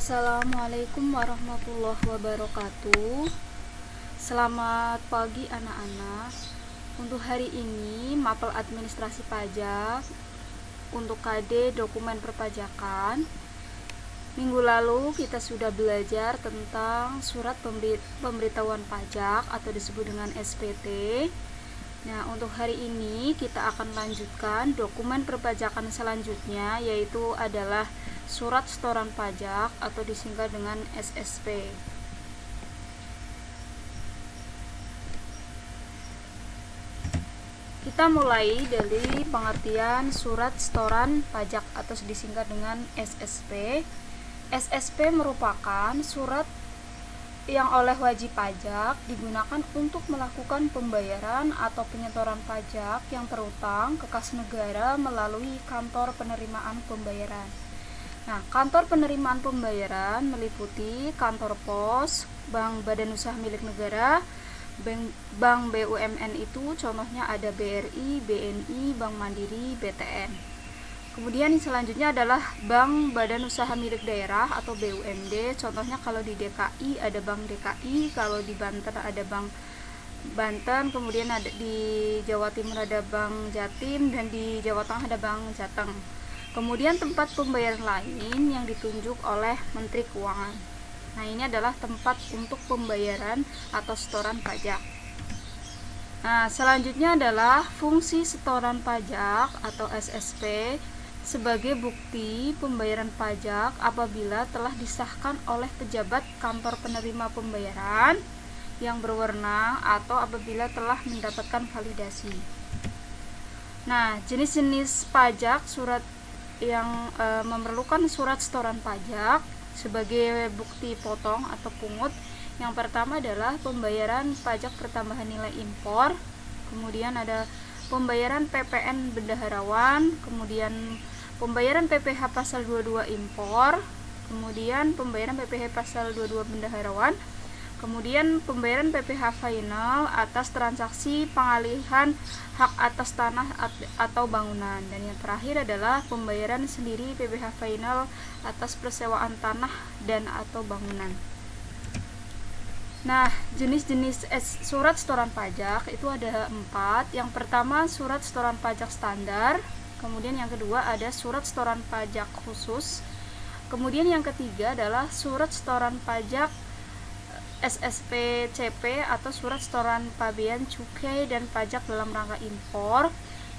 Assalamualaikum warahmatullahi wabarakatuh. Selamat pagi anak-anak. Untuk hari ini mapel administrasi pajak untuk KD dokumen perpajakan. Minggu lalu kita sudah belajar tentang surat pemberitahuan pajak atau disebut dengan SPT. Nah, untuk hari ini kita akan lanjutkan dokumen perpajakan selanjutnya, yaitu adalah surat setoran pajak atau disingkat dengan SSP. Kita mulai dari pengertian surat setoran pajak atau disingkat dengan SSP. SSP merupakan surat yang oleh wajib pajak digunakan untuk melakukan pembayaran atau penyetoran pajak yang terutang ke kas negara melalui kantor penerimaan pembayaran. Nah, kantor penerimaan pembayaran meliputi kantor pos, bank badan usaha milik negara, bank BUMN itu contohnya ada BRI, BNI, Bank Mandiri, BTN. Kemudian selanjutnya adalah bank badan usaha milik daerah atau BUMD. Contohnya kalau di DKI ada Bank DKI, kalau di Banten ada Bank Banten, kemudian ada di Jawa Timur ada Bank Jatim, dan di Jawa Tengah ada Bank Jateng. Kemudian tempat pembayaran lain yang ditunjuk oleh Menteri Keuangan. Nah, ini adalah tempat untuk pembayaran atau setoran pajak. Nah, selanjutnya adalah fungsi setoran pajak atau SSP sebagai bukti pembayaran pajak apabila telah disahkan oleh pejabat kantor penerima pembayaran yang berwenang atau apabila telah mendapatkan validasi. Nah, jenis-jenis pajak surat yang memerlukan surat setoran pajak sebagai bukti potong atau pungut. Yang pertama adalah pembayaran pajak pertambahan nilai impor, kemudian ada pembayaran PPN bendaharawan, kemudian pembayaran PPh pasal 22 impor, kemudian pembayaran PPh pasal 22 bendaharawan, kemudian pembayaran PPh final atas transaksi pengalihan hak atas tanah atau bangunan, dan yang terakhir adalah pembayaran sendiri PPh final atas persewaan tanah dan atau bangunan. Nah, jenis-jenis surat setoran pajak itu ada 4. Yang pertama surat setoran pajak standar, kemudian yang kedua ada surat setoran pajak khusus, kemudian yang ketiga adalah surat setoran pajak SSP-CP atau surat setoran pabean cukai dan pajak dalam rangka impor.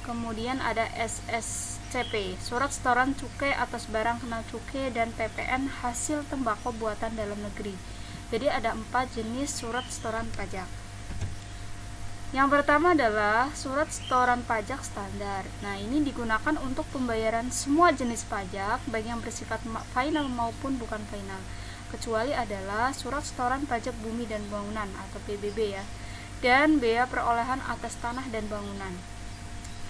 Kemudian ada SSCP, surat setoran cukai atas barang kena cukai dan PPN hasil tembakau buatan dalam negeri. Jadi ada 4 jenis surat setoran pajak. Yang pertama adalah surat setoran pajak standar. Nah, ini digunakan untuk pembayaran semua jenis pajak, baik yang bersifat final maupun bukan final, kecuali adalah surat setoran pajak bumi dan bangunan atau PBB ya, dan bea perolehan atas tanah dan bangunan.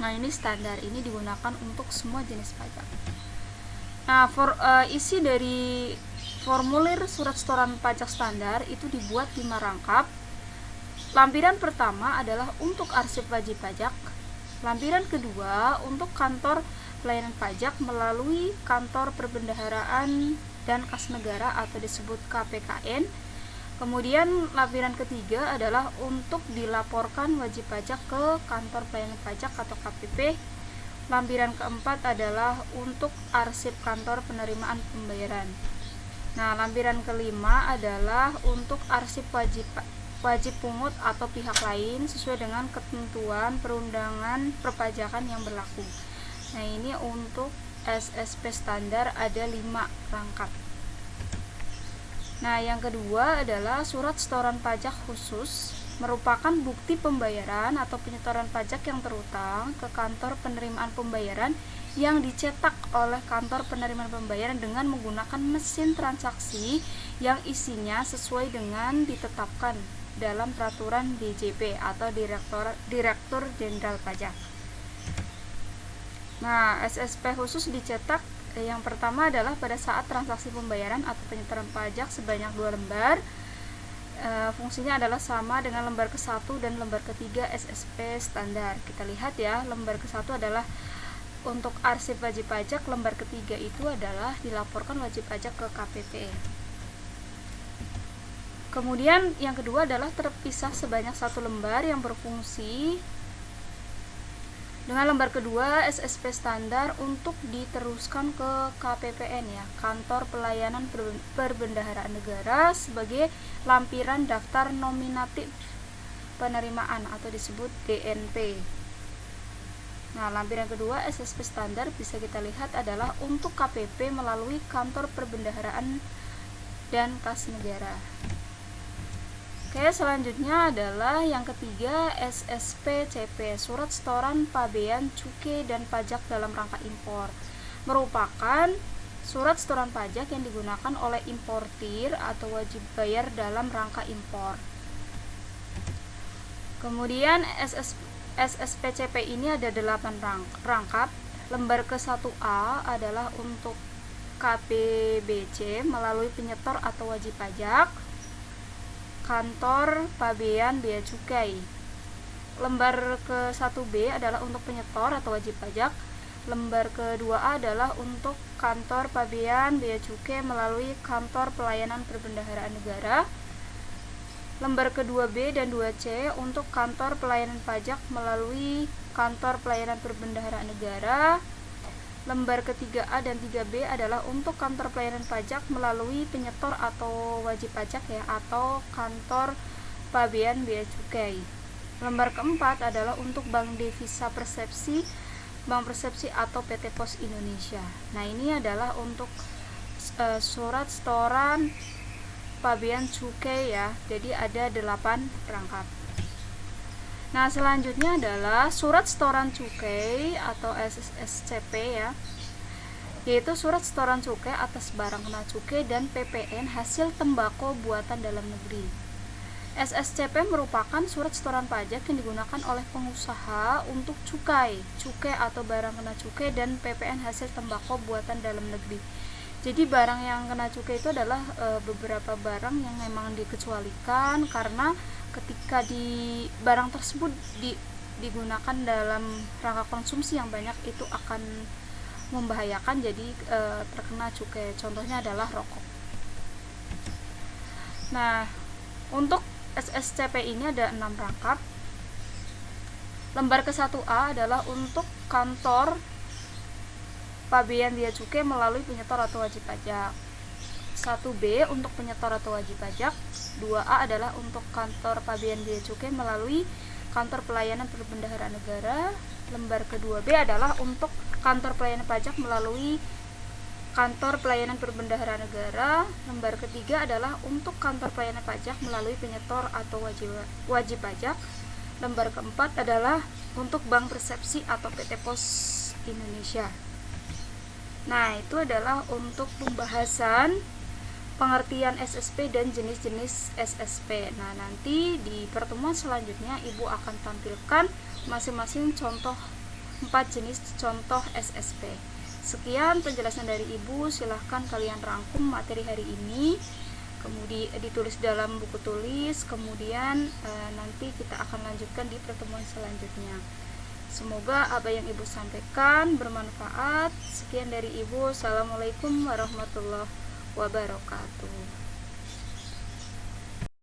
Nah, ini standar, ini digunakan untuk semua jenis pajak. Nah, isi dari formulir surat setoran pajak standar itu dibuat 5 rangkap. Lampiran pertama adalah untuk arsip wajib pajak. Lampiran kedua untuk kantor pelayanan pajak melalui kantor perbendaharaan dan kas negara atau disebut KPKN. Kemudian lampiran ketiga adalah untuk dilaporkan wajib pajak ke kantor pelayanan pajak atau KPP. Lampiran keempat adalah untuk arsip kantor penerimaan pembayaran. Nah, lampiran kelima adalah untuk arsip wajib pungut atau pihak lain sesuai dengan ketentuan perundangan perpajakan yang berlaku. Nah, ini untuk SSP standar ada 5 rangkap. Nah, yang kedua adalah surat setoran pajak khusus, merupakan bukti pembayaran atau penyetoran pajak yang terutang ke kantor penerimaan pembayaran yang dicetak oleh kantor penerimaan pembayaran dengan menggunakan mesin transaksi yang isinya sesuai dengan ditetapkan dalam peraturan DJP atau Direktur Jenderal Pajak. Nah, SSP khusus dicetak yang pertama adalah pada saat transaksi pembayaran atau penyetoran pajak sebanyak 2 lembar. Fungsinya adalah sama dengan lembar ke-1 dan lembar ke-3 SSP standar. Kita lihat ya, lembar ke-1 adalah untuk arsip wajib pajak lembar ketiga itu adalah dilaporkan wajib pajak ke KPP. Kemudian yang kedua adalah terpisah sebanyak 1 lembar yang berfungsi dengan lembar kedua SSP standar untuk diteruskan ke KPPN ya, Kantor Pelayanan Perbendaharaan Negara, sebagai lampiran daftar nominatif penerimaan atau disebut DNP. Nah, lampiran kedua SSP standar bisa kita lihat adalah untuk KPP melalui Kantor Perbendaharaan dan Kas Negara. Oke, selanjutnya adalah yang ketiga SSP-CP, Surat Setoran Pabean Cukai dan Pajak dalam Rangka Impor, merupakan surat setoran pajak yang digunakan oleh importir atau wajib bayar dalam rangka impor. Kemudian SSP-CP ini ada 8 rangkap. Lembar ke-1A adalah untuk KPBC melalui penyetor atau wajib pajak, Kantor Pabean Bea Cukai. Lembar ke-1B adalah untuk penyetor atau wajib pajak. Lembar ke-2A adalah untuk Kantor Pabean Bea Cukai melalui Kantor Pelayanan Perbendaharaan Negara. Lembar ke-2B dan 2C untuk Kantor Pelayanan Pajak melalui Kantor Pelayanan Perbendaharaan Negara. Lembar ke-3A dan 3B adalah untuk Kantor Pelayanan Pajak melalui penyetor atau wajib pajak ya, atau Kantor Pabean Bea Cukai. Lembar ke-4 adalah untuk Bank Devisa Persepsi, Bank Persepsi atau PT Pos Indonesia. Nah, ini adalah untuk surat setoran Pabean Cukai ya. Jadi ada 8 rangkap. Nah, selanjutnya adalah surat setoran cukai atau SSCP ya, yaitu surat setoran cukai atas barang kena cukai dan PPN hasil tembakau buatan dalam negeri. SSCP merupakan surat setoran pajak yang digunakan oleh pengusaha untuk cukai atau barang kena cukai dan PPN hasil tembakau buatan dalam negeri. Jadi barang yang kena cukai itu adalah beberapa barang yang memang dikecualikan karena ketika di barang tersebut digunakan dalam rangka konsumsi yang banyak, itu akan membahayakan, jadi terkena cukai. Contohnya adalah rokok. Nah, untuk SSCP ini ada 6 rangkap. Lembar ke-1A adalah untuk Kantor Pabean Bea Cukai melalui penyetor atau wajib pajak. 1B untuk penyetor atau wajib pajak. 2A adalah untuk Kantor Pabean Bea Cukai melalui Kantor Pelayanan Perbendaharaan Negara. Lembar ke-2B adalah untuk Kantor Pelayanan Pajak melalui Kantor Pelayanan Perbendaharaan Negara. Lembar ketiga adalah untuk Kantor Pelayanan Pajak melalui penyetor atau wajib pajak. Lembar keempat adalah untuk Bank Persepsi atau PT Pos Indonesia. Nah, itu adalah untuk pembahasan pengertian SSP dan jenis-jenis SSP. Nah, nanti di pertemuan selanjutnya Ibu akan tampilkan masing-masing contoh 4 jenis contoh SSP. Sekian penjelasan dari Ibu, silahkan kalian rangkum materi hari ini, kemudian ditulis dalam buku tulis, kemudian nanti kita akan lanjutkan di pertemuan selanjutnya. Semoga apa yang Ibu sampaikan bermanfaat. Sekian dari Ibu. Assalamualaikum warahmatullahi wabarakatuh.